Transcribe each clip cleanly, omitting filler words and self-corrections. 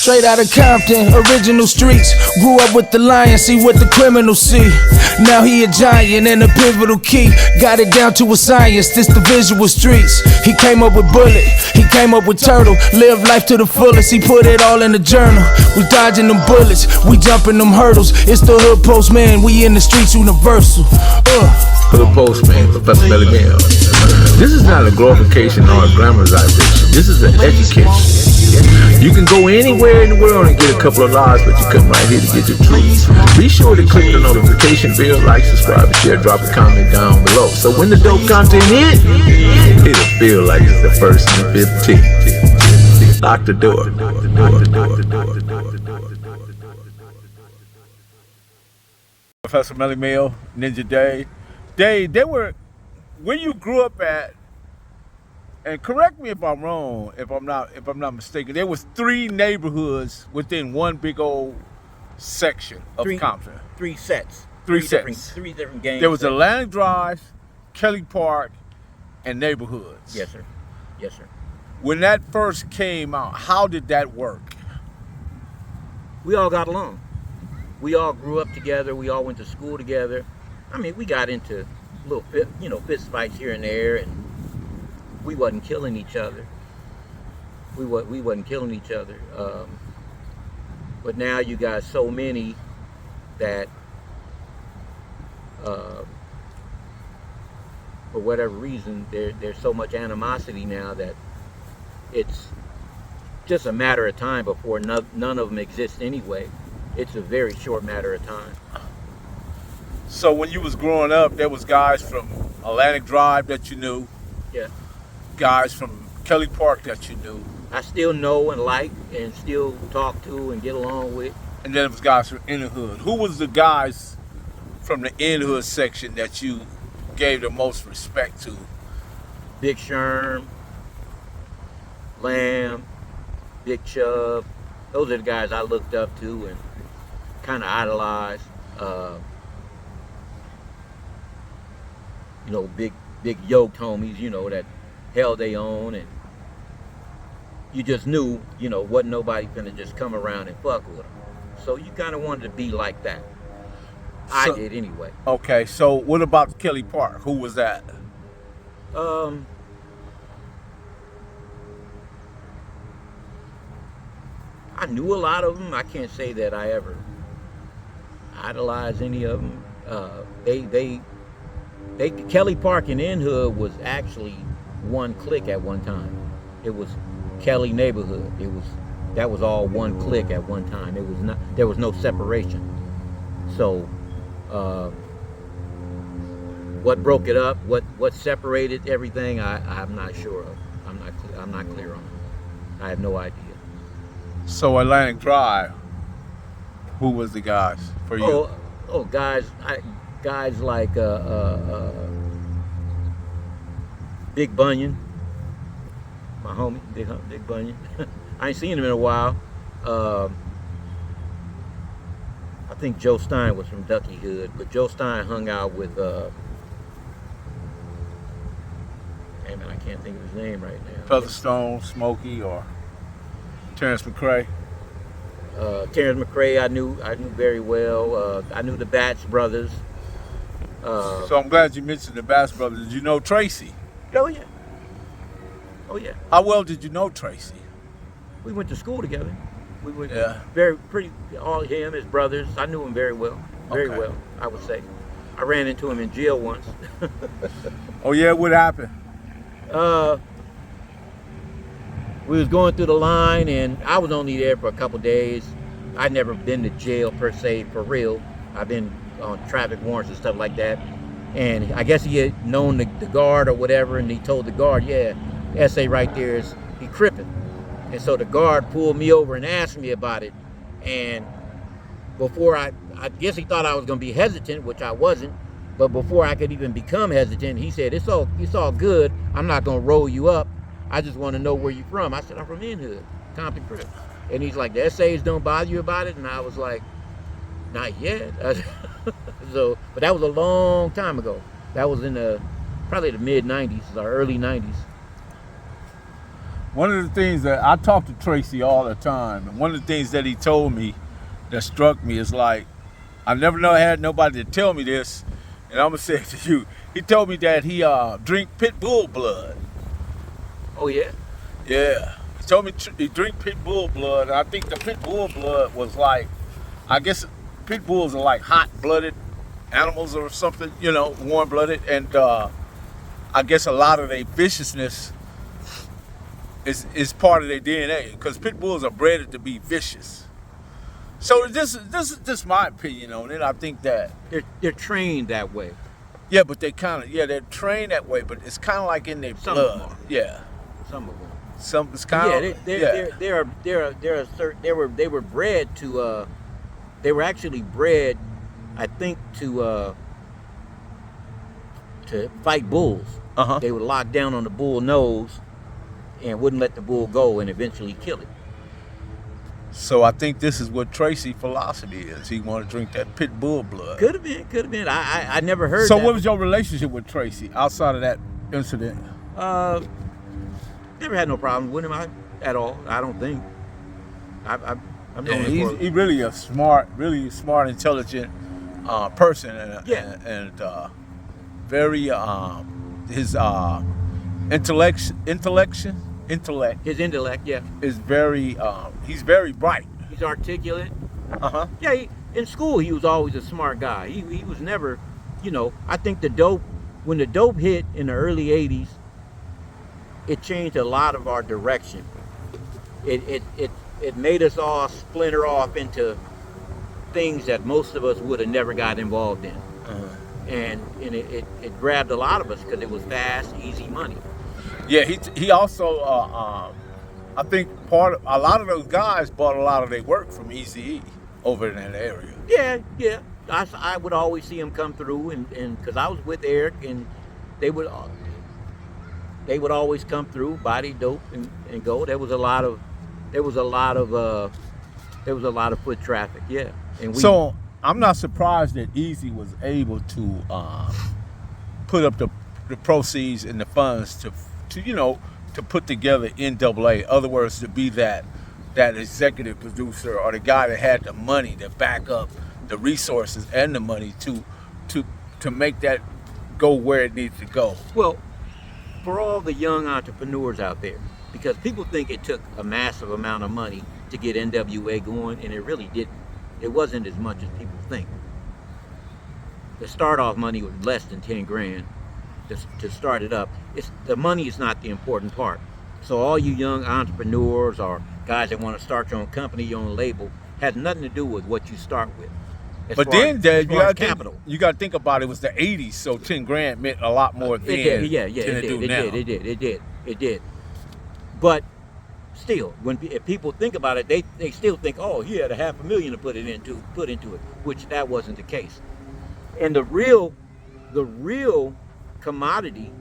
Straight out of Compton, original streets. Grew up with the lion, see what the criminals see. Now he a giant and a pivotal key. Got it down to a science, this the visual streets. He came up with Bullet, he came up with Turtle. Live life to the fullest, he put it all in the journal. We dodging them bullets, we jumping them hurdles. It's the Hood Postman, we in the streets universal. Hood Postman, Professor Melly Mel. This is not a glorification or a glamourization. This is an education. You can go anywhere in the world and get a couple of lives, but you come right here to get your truth. Be sure to click the notification bell, like, subscribe, and share. Drop a comment down below. So when the dope content hit, it'll feel like it's the first and the 15th. Lock the door. Professor Melly Mel, Ninja Day. They were, where you grew up at, and correct me if I'm wrong, if I'm not mistaken, there was 3 neighborhoods within one big old section of Compton. 3 sets. Three sets. Three different gangs. There was Atlantic Drive, Kelly Park, and neighborhoods. Yes, sir. Yes, sir. When that first came out, how did that work? We all got along. We all grew up together. We all went to school together. I mean, we got into little, fist fights here and there, and we wasn't killing each other. We wasn't killing each other. But now you got so many that, for whatever reason, there's so much animosity now that it's just a matter of time before none of them exist anyway. It's a very short matter of time. So when you was growing up, there was guys from Atlantic Drive that you knew. Yeah. Guys from Kelly Park that you knew. I still know and like and still talk to and get along with. And then it was guys from in the hood. Who was the guys from the in hood section that you gave the most respect to? Big Sherm, Lamb, Big Chubb. Those are the guys I looked up to and kind of idolized. Big yoked homies, that held they own, and you just knew, wasn't nobody gonna just come around and fuck with them. So you kind of wanted to be like that. I did anyway. Okay, so what about Kelly Park? Who was that? I knew a lot of them. I can't say that I ever idolized any of them. Kelly Park and In Hood was actually one clique at one time. It was Kelly neighborhood. That was all one clique at one time. There was no separation. So what broke it up, what separated everything, I'm not sure of. I'm not clear on it. I have no idea. So Atlantic Drive, who was the guys for you? Guys like Big Bunyan, my homie, Big Bunyan. I ain't seen him in a while. I think Joe Stein was from Ducky Hood, but Joe Stein hung out with, I can't think of his name right now. Featherstone, Smokey, or Terrence McCray? Terrence McCray, I knew very well. I knew the Batts brothers. So I'm glad you mentioned the Bass brothers. Did you know Tracy? Oh yeah. Oh yeah. How well did you know Tracy? We went to school together. We went all him, his brothers. I knew him very well. Very well, I would say. I ran into him in jail once. Oh yeah, what happened? We was going through the line, and I was only there for a couple days. I'd never been to jail per se, for real. I've been on traffic warrants and stuff like that. And I guess he had known the guard or whatever, and he told the guard, yeah, SA right there he crippin'. And so the guard pulled me over and asked me about it. And before I guess he thought I was gonna be hesitant, which I wasn't. But before I could even become hesitant, he said, it's all good. I'm not gonna roll you up. I just want to know where you from. I said, I'm from In Hood, Compton Crip. And he's like, the SAs don't bother you about it? And I was like, not yet. But that was a long time ago. That was in probably the mid 90s or early 90s. One of the things that I talk to Tracy all the time, and one of the things that he told me that struck me is like, I never had nobody to tell me this, and I'm gonna say it to you. He told me that he drink pit bull blood. Oh yeah. Yeah. He told me he drink pit bull blood, and I think the pit bull blood was like, I guess pit bulls are like hot-blooded animals or something, you know, warm-blooded, and I guess a lot of their viciousness is part of their DNA, because pit bulls are bred to be vicious. So this is just my opinion on it. I think that They're trained that way. yeah, but they kind of they're trained that way, but it's kind of like in their Some blood. of them are. Yeah, Some of them. some it's kind of They were bred to. They were actually bred, I think, to fight bulls. Uh-huh. They would lock down on the bull nose and wouldn't let the bull go and eventually kill it. So I think this is what Tracy's philosophy is. He want to drink that pit bull blood. Could have been. I never heard. So that. what was your relationship with Tracy outside of that incident? Never had no problem with him at all. I don't think. I'm Yeah, known he really a smart, intelligent person, and Yeah. and very his intellect his intellect. Yeah, is very he's very bright. he's articulate. Uh-huh. Yeah, in school he was always a smart guy. He was never, I think when the dope hit in the early 80s, it changed a lot of our direction. It made us all splinter off into things that most of us would have never got involved in. Uh-huh. And it grabbed a lot of us because it was fast, easy money. Yeah, he also I think a lot of those guys bought a lot of their work from Eazy-E over in that area. Yeah. I would always see him come through, and because I was with Eric, and they would always come through, buy their dope and go. There was a lot of foot traffic. Yeah, and So I'm not surprised that Eazy was able to put up the proceeds and the funds to put together NAA. Other words, to be that executive producer or the guy that had the money to back up the resources and the money to make that go where it needs to go. Well, for all the young entrepreneurs out there, because people think it took a massive amount of money to get NWA going, and it really didn't. It wasn't as much as people think. The start-off money was less than 10 grand to start it up. The money is not the important part. So all you young entrepreneurs or guys that want to start your own company, your own label, has nothing to do with what you start with. But then, Dad, you got to think about it. Was the 80s, so 10 grand meant a lot more then than it do now. It did. But still, if people think about it, they still think, oh, he had $500,000 to put into it, which that wasn't the case. And the real commodity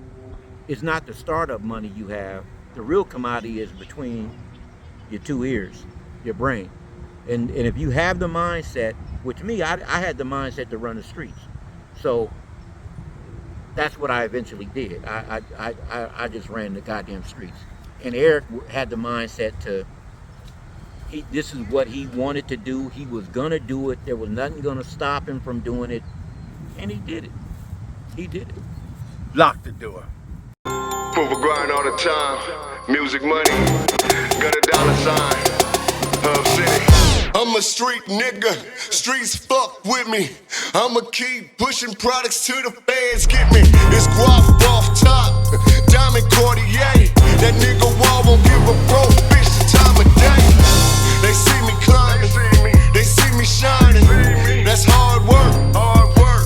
is not the startup money you have. The real commodity is between your two ears, your brain. And if you have the mindset, which me, I had the mindset to run the streets. So that's what I eventually did. I just ran the goddamn streets. And Eric had the mindset this is what he wanted to do. He was gonna do it. There was nothing gonna stop him from doing it. And he did it. Lock the door. Proof of grind all the time. Music money. Got a dollar sign. Hub City. I'm a street nigga. Streets fuck with me. I'ma keep pushing products till the feds get me. It's guap off top. Diamond Cartier. That nigga wall won't give a broke bitch the time of day. They see me climbing. They see me shining. That's hard work.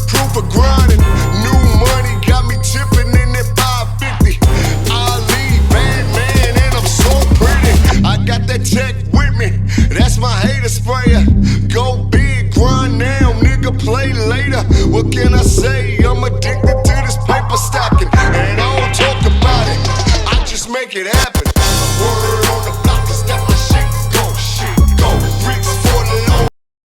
Proof of grinding. New money got me tipping in that 550. Ali, bad man, and I'm so pretty. I got that tech with me. That's my hater sprayer. Go big, grind now, nigga, play later. What can I say? I'm addicted.